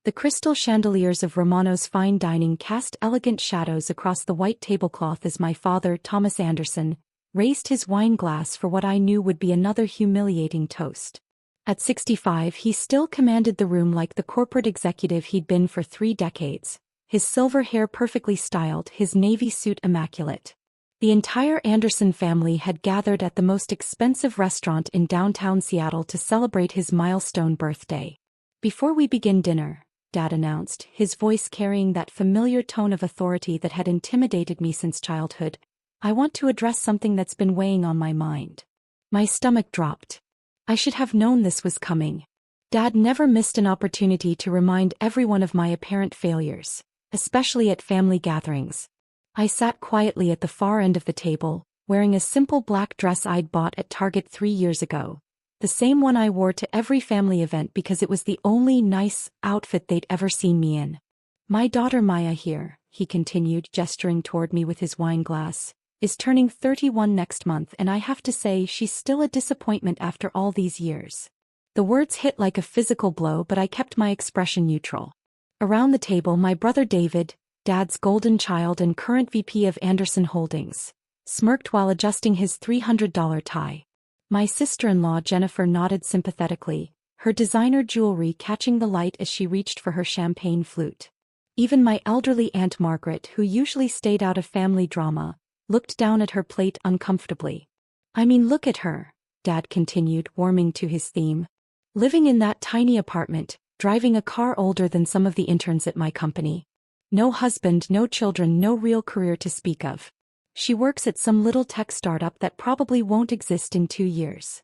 The crystal chandeliers of Romano's fine dining cast elegant shadows across the white tablecloth as my father, Thomas Anderson, raised his wine glass for what I knew would be another humiliating toast. At 65, he still commanded the room like the corporate executive he'd been for 3 decades, his silver hair perfectly styled, his navy suit immaculate. The entire Anderson family had gathered at the most expensive restaurant in downtown Seattle to celebrate his milestone birthday. "Before we begin dinner," Dad announced, his voice carrying that familiar tone of authority that had intimidated me since childhood, "I want to address something that's been weighing on my mind." My stomach dropped. I should have known this was coming. Dad never missed an opportunity to remind everyone of my apparent failures, especially at family gatherings. I sat quietly at the far end of the table, wearing a simple black dress I'd bought at Target 3 years ago. The same one I wore to every family event because it was the only nice outfit they'd ever seen me in. "My daughter Maya here," he continued, gesturing toward me with his wine glass, "is turning 31 next month, and I have to say she's still a disappointment after all these years." The words hit like a physical blow, but I kept my expression neutral. Around the table, my brother David, Dad's golden child and current VP of Anderson Holdings, smirked while adjusting his $300 tie. My sister-in-law Jennifer nodded sympathetically, her designer jewelry catching the light as she reached for her champagne flute. Even my elderly Aunt Margaret, who usually stayed out of family drama, looked down at her plate uncomfortably. "I mean, look at her," Dad continued, warming to his theme. "Living in that tiny apartment, driving a car older than some of the interns at my company. No husband, no children, no real career to speak of. She works at some little tech startup that probably won't exist in 2 years."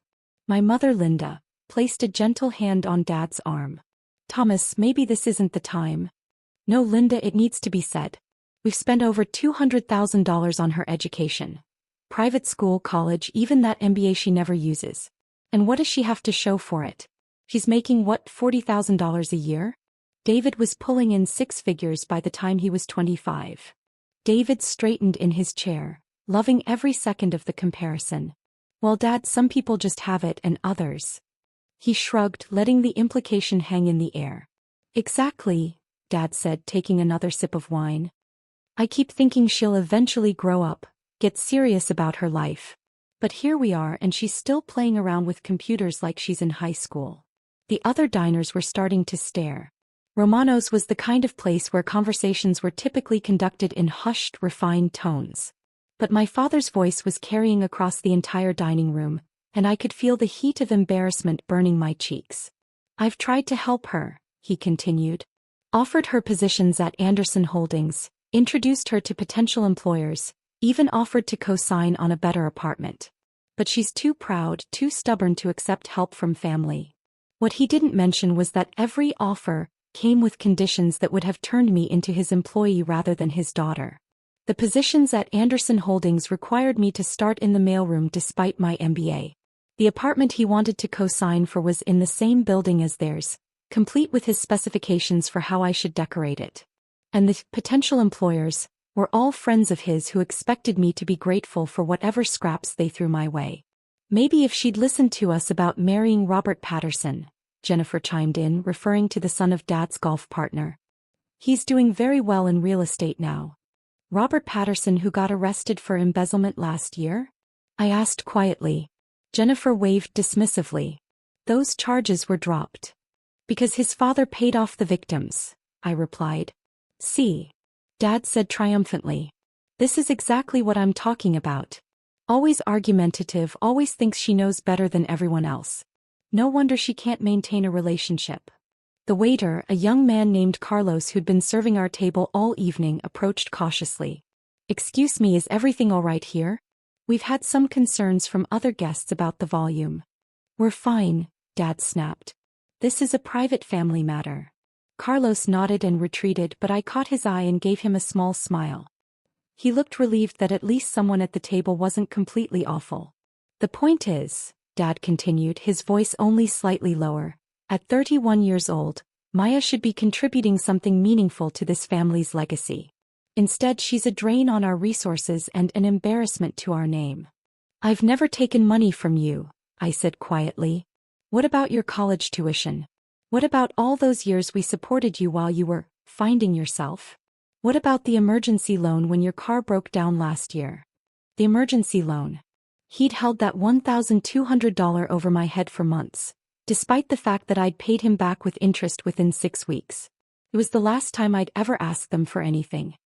My mother Linda placed a gentle hand on Dad's arm. "Thomas, maybe this isn't the time." "No, Linda, it needs to be said. We've spent over $200,000 on her education. Private school, college, even that MBA she never uses. And what does she have to show for it? She's making what, $40,000 a year?" David was pulling in 6 figures by the time he was 25. David straightened in his chair, loving every second of the comparison. "Well, Dad, some people just have it and others." He shrugged, letting the implication hang in the air. "Exactly," Dad said, taking another sip of wine. "I keep thinking she'll eventually grow up, get serious about her life. But here we are and she's still playing around with computers like she's in high school." The other diners were starting to stare. Romano's was the kind of place where conversations were typically conducted in hushed, refined tones. But my father's voice was carrying across the entire dining room, and I could feel the heat of embarrassment burning my cheeks. "I've tried to help her," he continued. "Offered her positions at Anderson Holdings, introduced her to potential employers, even offered to co-sign on a better apartment. But she's too proud, too stubborn to accept help from family." What he didn't mention was that every offer came with conditions that would have turned me into his employee rather than his daughter. The positions at Anderson Holdings required me to start in the mailroom despite my MBA. The apartment he wanted to co-sign for was in the same building as theirs, complete with his specifications for how I should decorate it. And the potential employers were all friends of his who expected me to be grateful for whatever scraps they threw my way. "Maybe if she'd listened to us about marrying Robert Patterson," Jennifer chimed in, referring to the son of Dad's golf partner. "He's doing very well in real estate now." "Robert Patterson, who got arrested for embezzlement last year?" I asked quietly. Jennifer waved dismissively. "Those charges were dropped. Because his father paid off the victims," I replied. "See?" Dad said triumphantly. "This is exactly what I'm talking about. Always argumentative, always thinks she knows better than everyone else. No wonder she can't maintain a relationship." The waiter, a young man named Carlos who'd been serving our table all evening, approached cautiously. "Excuse me, is everything all right here? We've had some concerns from other guests about the volume." "We're fine," Dad snapped. "This is a private family matter." Carlos nodded and retreated, but I caught his eye and gave him a small smile. He looked relieved that at least someone at the table wasn't completely awful. "The point is," Dad continued, his voice only slightly lower, "at 31 years old, Maya should be contributing something meaningful to this family's legacy. Instead, she's a drain on our resources and an embarrassment to our name." "I've never taken money from you," I said quietly. "What about your college tuition?" What about all those years we supported you while you were finding yourself? What about the emergency loan when your car broke down last year? The emergency loan. He'd held that $1,200 over my head for months, despite the fact that I'd paid him back with interest within 6 weeks. It was the last time I'd ever asked them for anything.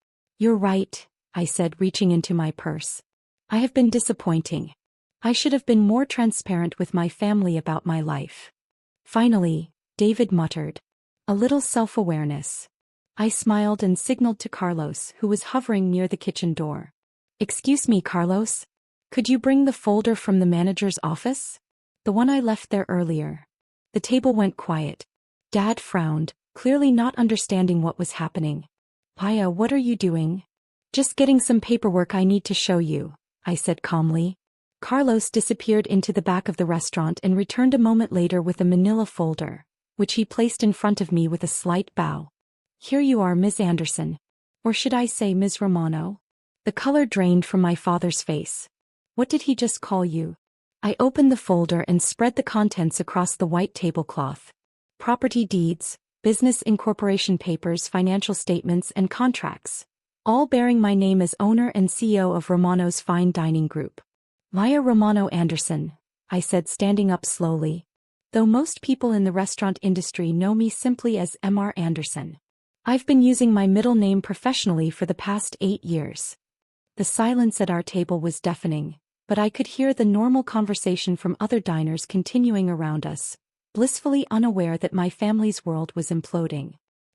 You're right, I said, reaching into my purse. I have been disappointing. I should have been more transparent with my family about my life. Finally, David muttered. A little self-awareness. I smiled and signaled to Carlos, who was hovering near the kitchen door. Excuse me, Carlos? Could you bring the folder from the manager's office? The one I left there earlier. The table went quiet. Dad frowned, clearly not understanding what was happening. Maya, what are you doing? Just getting some paperwork I need to show you, I said calmly. Carlos disappeared into the back of the restaurant and returned a moment later with a manila folder, which he placed in front of me with a slight bow. Here you are, Ms. Anderson. Or should I say Ms. Romano? The color drained from my father's face. What did he just call you? I opened the folder and spread the contents across the white tablecloth. Property deeds, business incorporation papers, financial statements, and contracts, all bearing my name as owner and CEO of Romano's Fine Dining Group. Maya Romano Anderson, I said, standing up slowly. Though most people in the restaurant industry know me simply as Mr. Anderson. I've been using my middle name professionally for the past 8 years. The silence at our table was deafening, but I could hear the normal conversation from other diners continuing around us, blissfully unaware that my family's world was imploding.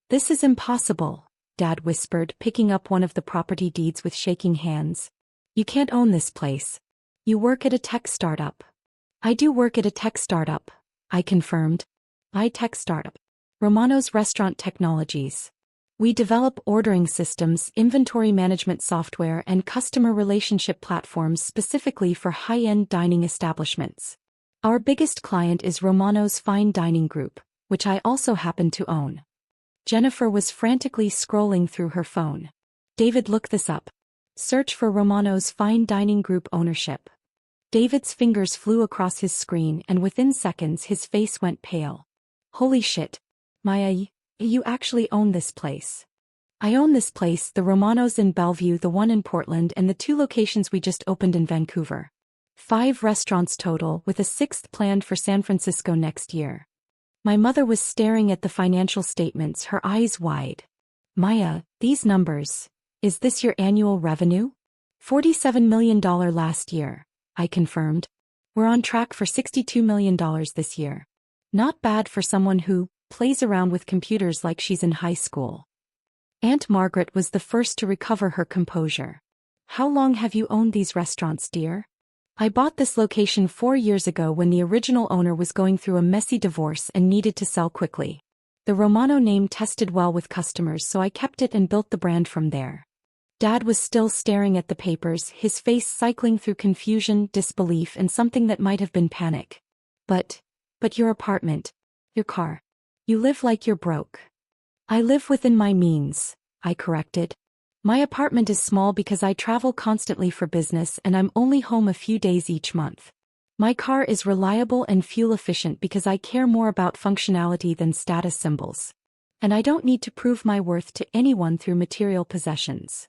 This is impossible, Dad whispered, picking up one of the property deeds with shaking hands. You can't own this place. You work at a tech startup. I do work at a tech startup, I confirmed. Tech startup. Romano's Restaurant Technologies. We develop ordering systems, inventory management software, and customer relationship platforms specifically for high-end dining establishments. Our biggest client is Romano's Fine Dining Group, which I also happen to own. Jennifer was frantically scrolling through her phone. David, look this up. Search for Romano's Fine Dining Group ownership. David's fingers flew across his screen and within seconds his face went pale. Holy shit. Maya, you actually own this place. I own this place, the Romanos in Bellevue, the one in Portland, and the 2 locations we just opened in Vancouver. 5 restaurants total, with a 6th planned for San Francisco next year. My mother was staring at the financial statements, her eyes wide. Maya, these numbers. Is this your annual revenue? $47 million last year, I confirmed. We're on track for $62 million this year. Not bad for someone who plays around with computers like she's in high school. Aunt Margaret was the first to recover her composure. How long have you owned these restaurants, dear? I bought this location 4 years ago when the original owner was going through a messy divorce and needed to sell quickly. The Romano name tested well with customers, so I kept it and built the brand from there. Dad was still staring at the papers, his face cycling through confusion, disbelief, and something that might have been panic. But your apartment, your car. You live like you're broke. I live within my means, I corrected. My apartment is small because I travel constantly for business and I'm only home a few days each month. My car is reliable and fuel efficient because I care more about functionality than status symbols. And I don't need to prove my worth to anyone through material possessions.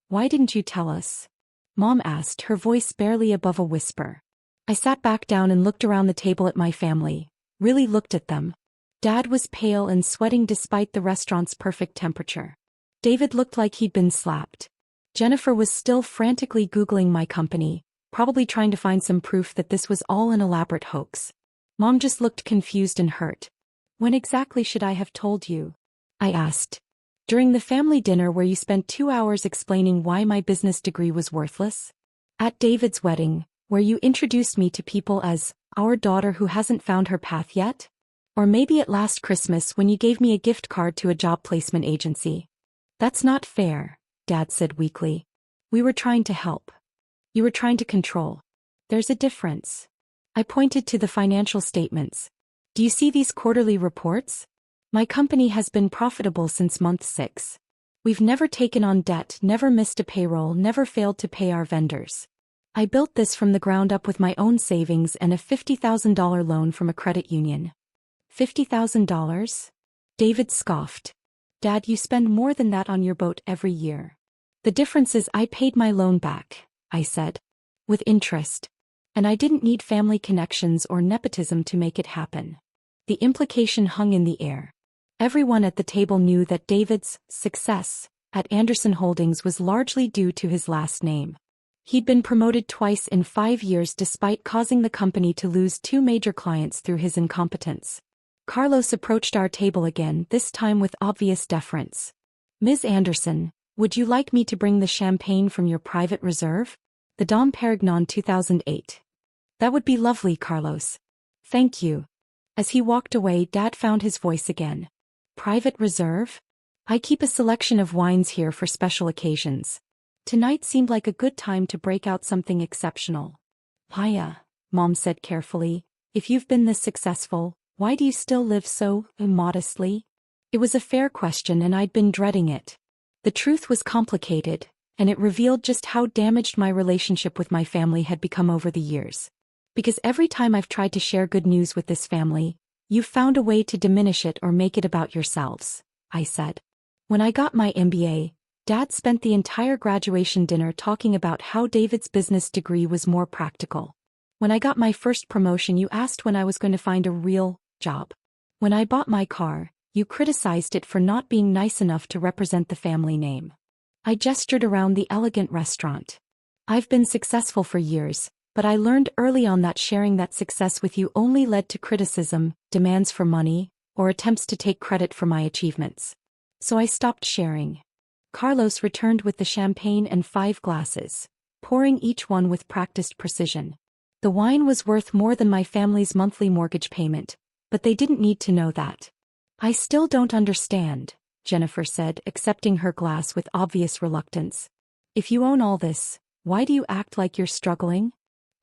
Why didn't you tell us? Mom asked, her voice barely above a whisper. I sat back down and looked around the table at my family, really looked at them. Dad was pale and sweating despite the restaurant's perfect temperature. David looked like he'd been slapped. Jennifer was still frantically Googling my company, probably trying to find some proof that this was all an elaborate hoax. Mom just looked confused and hurt. When exactly should I have told you? I asked. During the family dinner where you spent 2 hours explaining why my business degree was worthless? At David's wedding, where you introduced me to people as our daughter who hasn't found her path yet? Or maybe at last Christmas when you gave me a gift card to a job placement agency? That's not fair, Dad said weakly. We were trying to help. You were trying to control. There's a difference. I pointed to the financial statements. Do you see these quarterly reports? My company has been profitable since month 6. We've never taken on debt, never missed a payroll, never failed to pay our vendors. I built this from the ground up with my own savings and a $50,000 loan from a credit union. $50,000? David scoffed. Dad, you spend more than that on your boat every year. The difference is I paid my loan back, I said. With interest. And I didn't need family connections or nepotism to make it happen. The implication hung in the air. Everyone at the table knew that David's success at Anderson Holdings was largely due to his last name. He'd been promoted twice in 5 years despite causing the company to lose 2 major clients through his incompetence. Carlos approached our table again, this time with obvious deference. Ms. Anderson, would you like me to bring the champagne from your private reserve? The Dom Perignon 2008. That would be lovely, Carlos. Thank you. As he walked away, Dad found his voice again. Private reserve? I keep a selection of wines here for special occasions. Tonight seemed like a good time to break out something exceptional. Hiya, Mom said carefully. If you've been this successful, why do you still live so immodestly? It was a fair question and I'd been dreading it. The truth was complicated, and it revealed just how damaged my relationship with my family had become over the years. Because every time I've tried to share good news with this family, you've found a way to diminish it or make it about yourselves, I said. When I got my MBA, Dad spent the entire graduation dinner talking about how David's business degree was more practical. When I got my first promotion, you asked when I was going to find a real job. When I bought my car, you criticized it for not being nice enough to represent the family name. I gestured around the elegant restaurant. I've been successful for years, but I learned early on that sharing that success with you only led to criticism, demands for money, or attempts to take credit for my achievements. So I stopped sharing. Carlos returned with the champagne and 5 glasses, pouring each one with practiced precision. The wine was worth more than my family's monthly mortgage payment, but they didn't need to know that. I still don't understand, Jennifer said, accepting her glass with obvious reluctance. If you own all this, why do you act like you're struggling?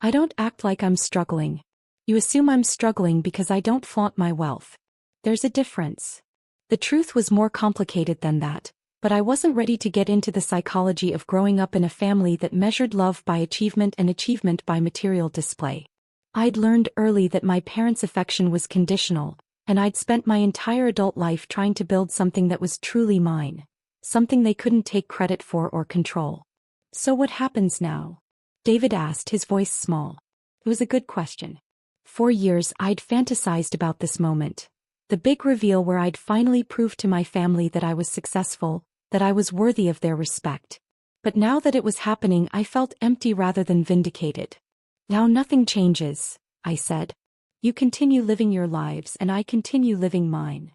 I don't act like I'm struggling. You assume I'm struggling because I don't flaunt my wealth. There's a difference. The truth was more complicated than that, but I wasn't ready to get into the psychology of growing up in a family that measured love by achievement and achievement by material display. I'd learned early that my parents' affection was conditional, and I'd spent my entire adult life trying to build something that was truly mine, something they couldn't take credit for or control. So what happens now? David asked, his voice small. It was a good question. For years I'd fantasized about this moment, the big reveal where I'd finally proved to my family that I was successful, that I was worthy of their respect. But now that it was happening, I felt empty rather than vindicated. Now nothing changes, I said. You continue living your lives and I continue living mine.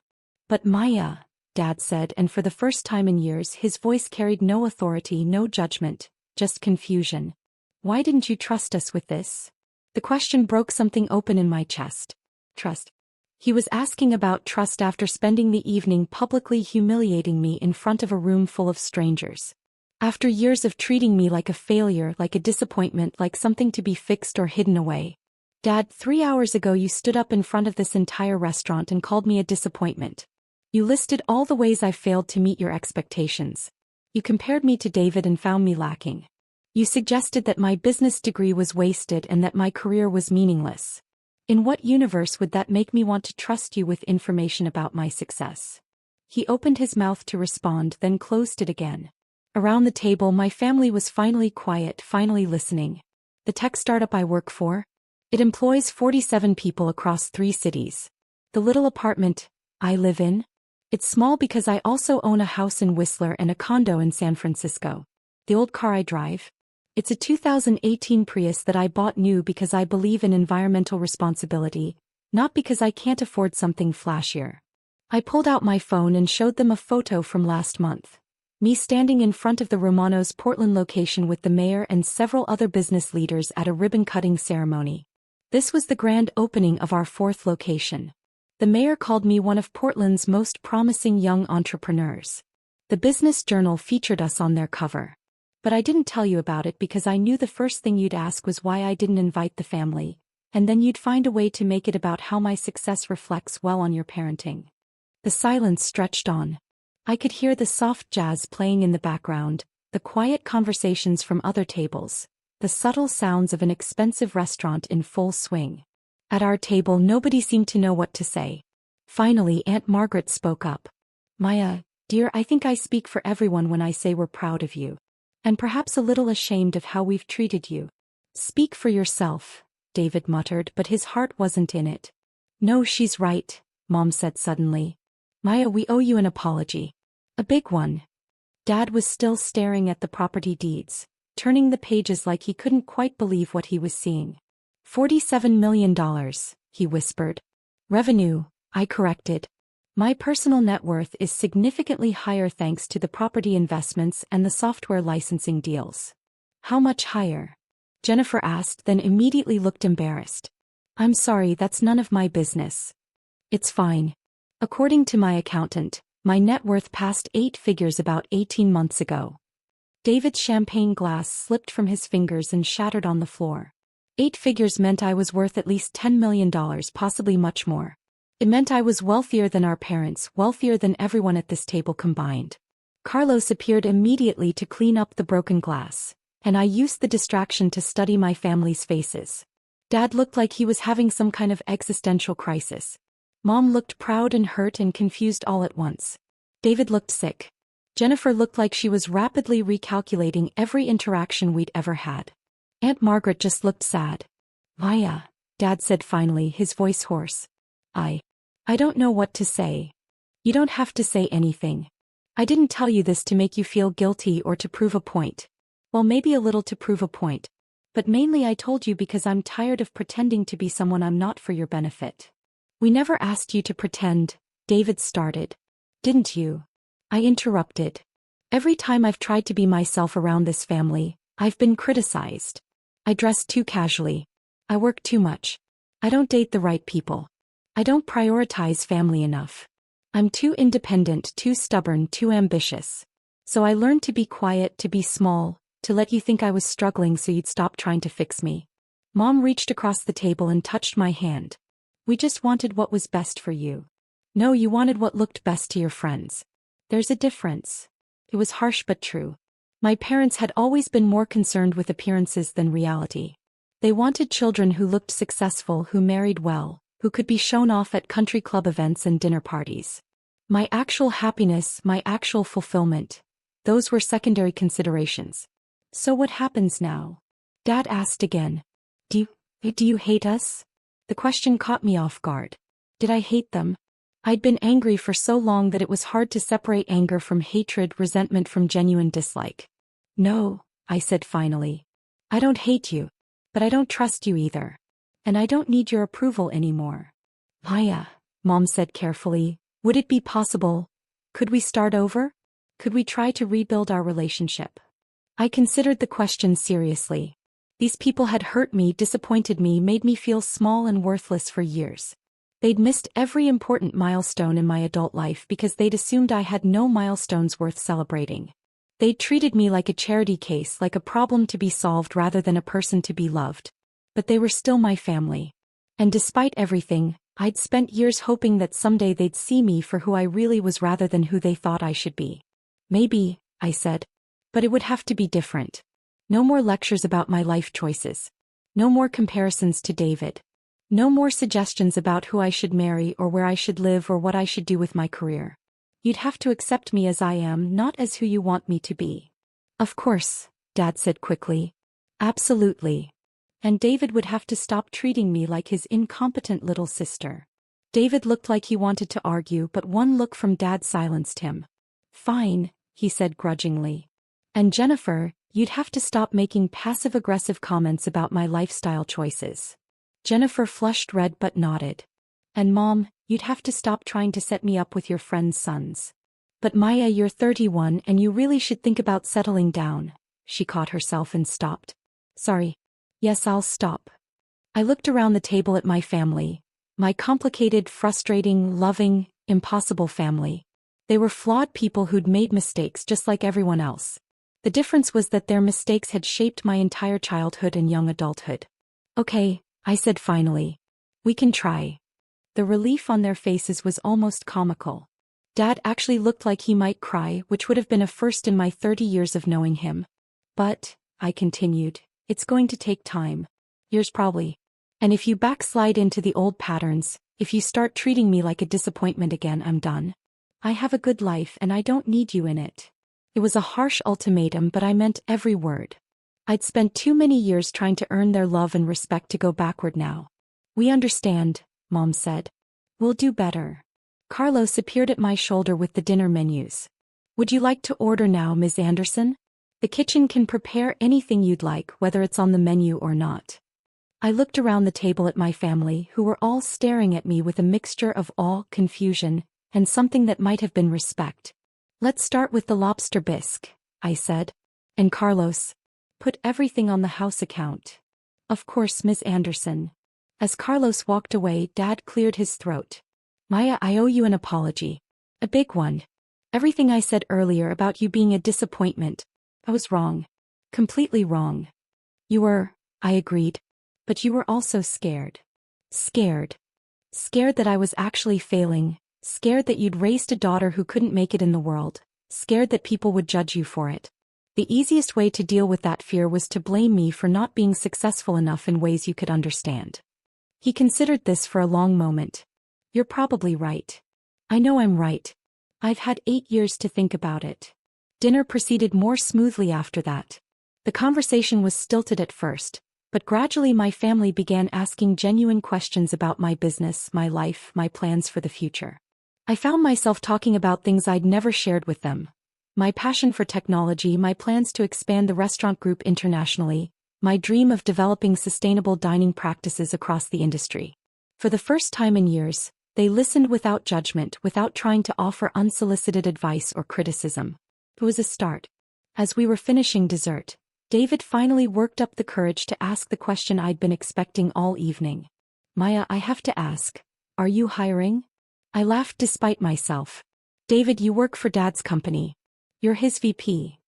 But Maya, Dad said, and for the first time in years his voice carried no authority, no judgment, just confusion. Why didn't you trust us with this? The question broke something open in my chest. Trust. He was asking about trust after spending the evening publicly humiliating me in front of a room full of strangers. After years of treating me like a failure, like a disappointment, like something to be fixed or hidden away. Dad, 3 hours ago you stood up in front of this entire restaurant and called me a disappointment. You listed all the ways I failed to meet your expectations. You compared me to David and found me lacking. You suggested that my business degree was wasted and that my career was meaningless. In what universe would that make me want to trust you with information about my success? He opened his mouth to respond, then closed it again. Around the table my family was finally quiet, finally listening. The tech startup I work for? It employs 47 people across 3 cities. The little apartment I live in? It's small because I also own a house in Whistler and a condo in San Francisco. The old car I drive? It's a 2018 Prius that I bought new because I believe in environmental responsibility, not because I can't afford something flashier. I pulled out my phone and showed them a photo from last month. Me standing in front of the Romano's Portland location with the mayor and several other business leaders at a ribbon-cutting ceremony. This was the grand opening of our 4th location. The mayor called me one of Portland's most promising young entrepreneurs. The Business Journal featured us on their cover. But I didn't tell you about it because I knew the first thing you'd ask was why I didn't invite the family, and then you'd find a way to make it about how my success reflects well on your parenting. The silence stretched on. I could hear the soft jazz playing in the background, the quiet conversations from other tables, the subtle sounds of an expensive restaurant in full swing. At our table nobody seemed to know what to say. Finally, Aunt Margaret spoke up. Maya, dear, I think I speak for everyone when I say we're proud of you. And perhaps a little ashamed of how we've treated you. Speak for yourself, David muttered, but his heart wasn't in it. No, she's right, Mom said suddenly. Maya, we owe you an apology. A big one. Dad was still staring at the property deeds, turning the pages like he couldn't quite believe what he was seeing. $47 million, he whispered. Revenue, I corrected. My personal net worth is significantly higher thanks to the property investments and the software licensing deals. How much higher? Jennifer asked, then immediately looked embarrassed. I'm sorry, that's none of my business. It's fine. According to my accountant, my net worth passed 8 figures about 18 months ago. David's champagne glass slipped from his fingers and shattered on the floor. 8 figures meant I was worth at least $10 million, possibly much more. It meant I was wealthier than our parents, wealthier than everyone at this table combined. Carlos appeared immediately to clean up the broken glass, and I used the distraction to study my family's faces. Dad looked like he was having some kind of existential crisis. Mom looked proud and hurt and confused all at once. David looked sick. Jennifer looked like she was rapidly recalculating every interaction we'd ever had. Aunt Margaret just looked sad. Maya, Dad said finally, his voice hoarse. I don't know what to say. You don't have to say anything. I didn't tell you this to make you feel guilty or to prove a point. Well, maybe a little to prove a point. But mainly I told you because I'm tired of pretending to be someone I'm not for your benefit. We never asked you to pretend, David started. Didn't you? I interrupted. Every time I've tried to be myself around this family, I've been criticized. I dress too casually. I work too much. I don't date the right people. I don't prioritize family enough. I'm too independent, too stubborn, too ambitious. So I learned to be quiet, to be small, to let you think I was struggling so you'd stop trying to fix me. Mom reached across the table and touched my hand. We just wanted what was best for you. No, you wanted what looked best to your friends. There's a difference. It was harsh but true. My parents had always been more concerned with appearances than reality. They wanted children who looked successful, who married well, who could be shown off at country club events and dinner parties. My actual happiness, my actual fulfillment, those were secondary considerations. So what happens now? Dad asked again. Do you hate us? The question caught me off guard. Did I hate them? I'd been angry for so long that it was hard to separate anger from hatred, resentment from genuine dislike. No, I said finally. I don't hate you. But I don't trust you either. And I don't need your approval anymore. Maya, Mom said carefully, would it be possible? Could we start over? Could we try to rebuild our relationship? I considered the question seriously. These people had hurt me, disappointed me, made me feel small and worthless for years. They'd missed every important milestone in my adult life because they'd assumed I had no milestones worth celebrating. They'd treated me like a charity case, like a problem to be solved rather than a person to be loved. But they were still my family. And despite everything, I'd spent years hoping that someday they'd see me for who I really was rather than who they thought I should be. Maybe, I said. But it would have to be different. No more lectures about my life choices. No more comparisons to David. No more suggestions about who I should marry or where I should live or what I should do with my career. You'd have to accept me as I am, not as who you want me to be. Of course, Dad said quickly. Absolutely. And David would have to stop treating me like his incompetent little sister. David looked like he wanted to argue, but one look from Dad silenced him. Fine, he said grudgingly. And Jennifer, you'd have to stop making passive-aggressive comments about my lifestyle choices. Jennifer flushed red but nodded. And Mom, you'd have to stop trying to set me up with your friends' sons. But Maya, you're 31 and you really should think about settling down. She caught herself and stopped. Sorry. Yes, I'll stop. I looked around the table at my family. My complicated, frustrating, loving, impossible family. They were flawed people who'd made mistakes just like everyone else. The difference was that their mistakes had shaped my entire childhood and young adulthood. Okay, I said finally. We can try. The relief on their faces was almost comical. Dad actually looked like he might cry, which would have been a first in my 30 years of knowing him. But, I continued, it's going to take time. Years probably. And if you backslide into the old patterns, If you start treating me like a disappointment again, I'm done. I have a good life and I don't need you in it. It was a harsh ultimatum, but I meant every word. I'd spent too many years trying to earn their love and respect to go backward now. We understand, Mom said. We'll do better. Carlos appeared at my shoulder with the dinner menus. Would you like to order now, Ms. Anderson? The kitchen can prepare anything you'd like, whether it's on the menu or not. I looked around the table at my family, who were all staring at me with a mixture of awe, confusion, and something that might have been respect. Let's start with the lobster bisque, I said. And Carlos, put everything on the house account. Of course, Ms. Anderson. As Carlos walked away, Dad cleared his throat. Maya, I owe you an apology. A big one. Everything I said earlier about you being a disappointment, I was wrong. Completely wrong. You were, I agreed. But you were also scared. Scared. Scared that I was actually failing. Scared that you'd raised a daughter who couldn't make it in the world. Scared that people would judge you for it. The easiest way to deal with that fear was to blame me for not being successful enough in ways you could understand. He considered this for a long moment. You're probably right. I know I'm right. I've had 8 years to think about it. Dinner proceeded more smoothly after that. The conversation was stilted at first, but gradually my family began asking genuine questions about my business, my life, my plans for the future. I found myself talking about things I'd never shared with them. My passion for technology, my plans to expand the restaurant group internationally, my dream of developing sustainable dining practices across the industry. For the first time in years, they listened without judgment, without trying to offer unsolicited advice or criticism. It was a start. As we were finishing dessert, David finally worked up the courage to ask the question I'd been expecting all evening. Maya, I have to ask, are you hiring? I laughed despite myself. David, you work for Dad's company. You're his VP.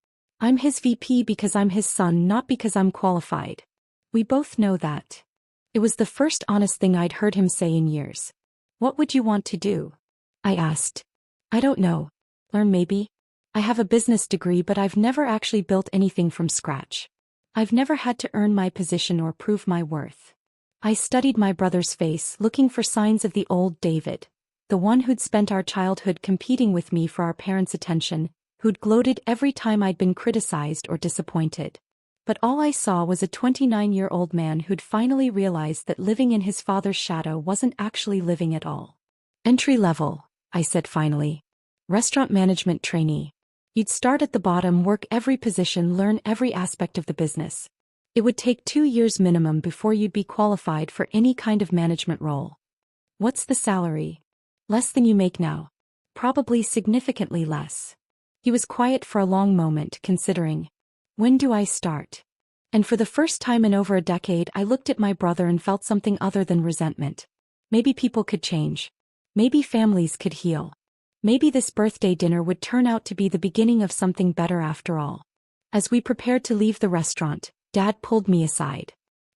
I'm his VP because I'm his son, not because I'm qualified. We both know that. It was the first honest thing I'd heard him say in years. What would you want to do? I asked. I don't know. Learn maybe? I have a business degree, but I've never actually built anything from scratch. I've never had to earn my position or prove my worth. I studied my brother's face, looking for signs of the old David, the one who'd spent our childhood competing with me for our parents' attention, who'd gloated every time I'd been criticized or disappointed. But all I saw was a 29-year-old man who'd finally realized that living in his father's shadow wasn't actually living at all. Entry level, I said finally. Restaurant management trainee. You'd start at the bottom, work every position, learn every aspect of the business. It would take 2 years minimum before you'd be qualified for any kind of management role. What's the salary? Less than you make now. Probably significantly less. He was quiet for a long moment, considering. When do I start? And for the first time in over a decade, I looked at my brother and felt something other than resentment. Maybe people could change. Maybe families could heal. Maybe this birthday dinner would turn out to be the beginning of something better after all. As we prepared to leave the restaurant, Dad pulled me aside.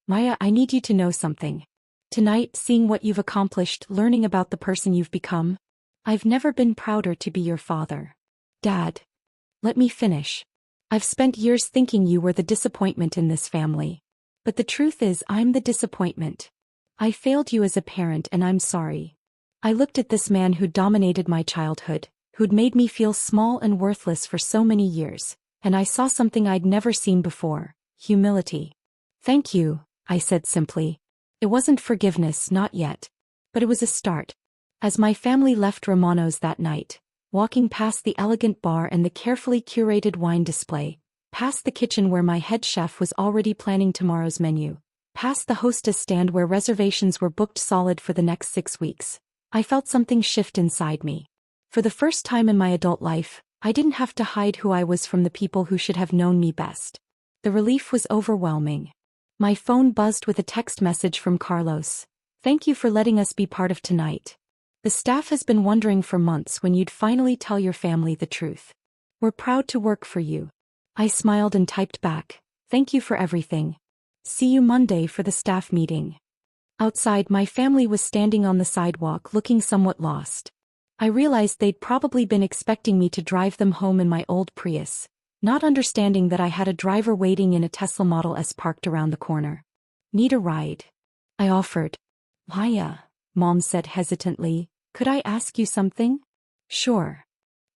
Maya, I need you to know something. Tonight, seeing what you've accomplished, learning about the person you've become, I've never been prouder to be your father. Dad. Let me finish. I've spent years thinking you were the disappointment in this family. But the truth is, I'm the disappointment. I failed you as a parent and I'm sorry. I looked at this man who'd dominated my childhood, who'd made me feel small and worthless for so many years, and I saw something I'd never seen before, humility. Thank you, I said simply. It wasn't forgiveness, not yet. But it was a start. As my family left Romano's that night, walking past the elegant bar and the carefully curated wine display, past the kitchen where my head chef was already planning tomorrow's menu, past the hostess stand where reservations were booked solid for the next 6 weeks, I felt something shift inside me. For the first time in my adult life, I didn't have to hide who I was from the people who should have known me best. The relief was overwhelming. My phone buzzed with a text message from Carlos. Thank you for letting us be part of tonight. The staff has been wondering for months when you'd finally tell your family the truth. We're proud to work for you. I smiled and typed back, thank you for everything. See you Monday for the staff meeting. Outside, my family was standing on the sidewalk looking somewhat lost. I realized they'd probably been expecting me to drive them home in my old Prius, not understanding that I had a driver waiting in a Tesla Model S parked around the corner. Need a ride? I offered. Maya. Mom said hesitantly. Could I ask you something? Sure.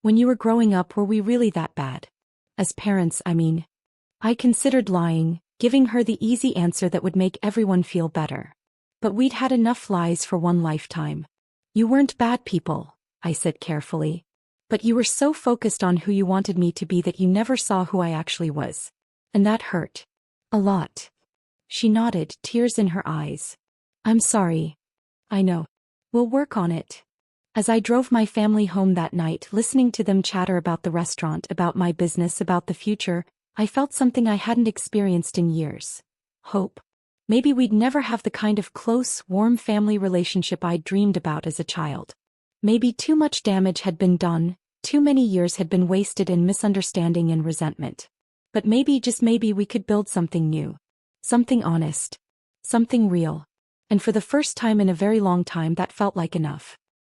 When you were growing up, were we really that bad? As parents, I mean. I considered lying, giving her the easy answer that would make everyone feel better. But we'd had enough lies for one lifetime. You weren't bad people, I said carefully. But you were so focused on who you wanted me to be that you never saw who I actually was. And that hurt. A lot. She nodded, tears in her eyes. I'm sorry. I know. We'll work on it. As I drove my family home that night, listening to them chatter about the restaurant, about my business, about the future, I felt something I hadn't experienced in years. Hope. Maybe we'd never have the kind of close, warm family relationship I'd dreamed about as a child. Maybe too much damage had been done, too many years had been wasted in misunderstanding and resentment. But maybe, just maybe, we could build something new. Something honest. Something real. And for the first time in a very long time, that felt like enough.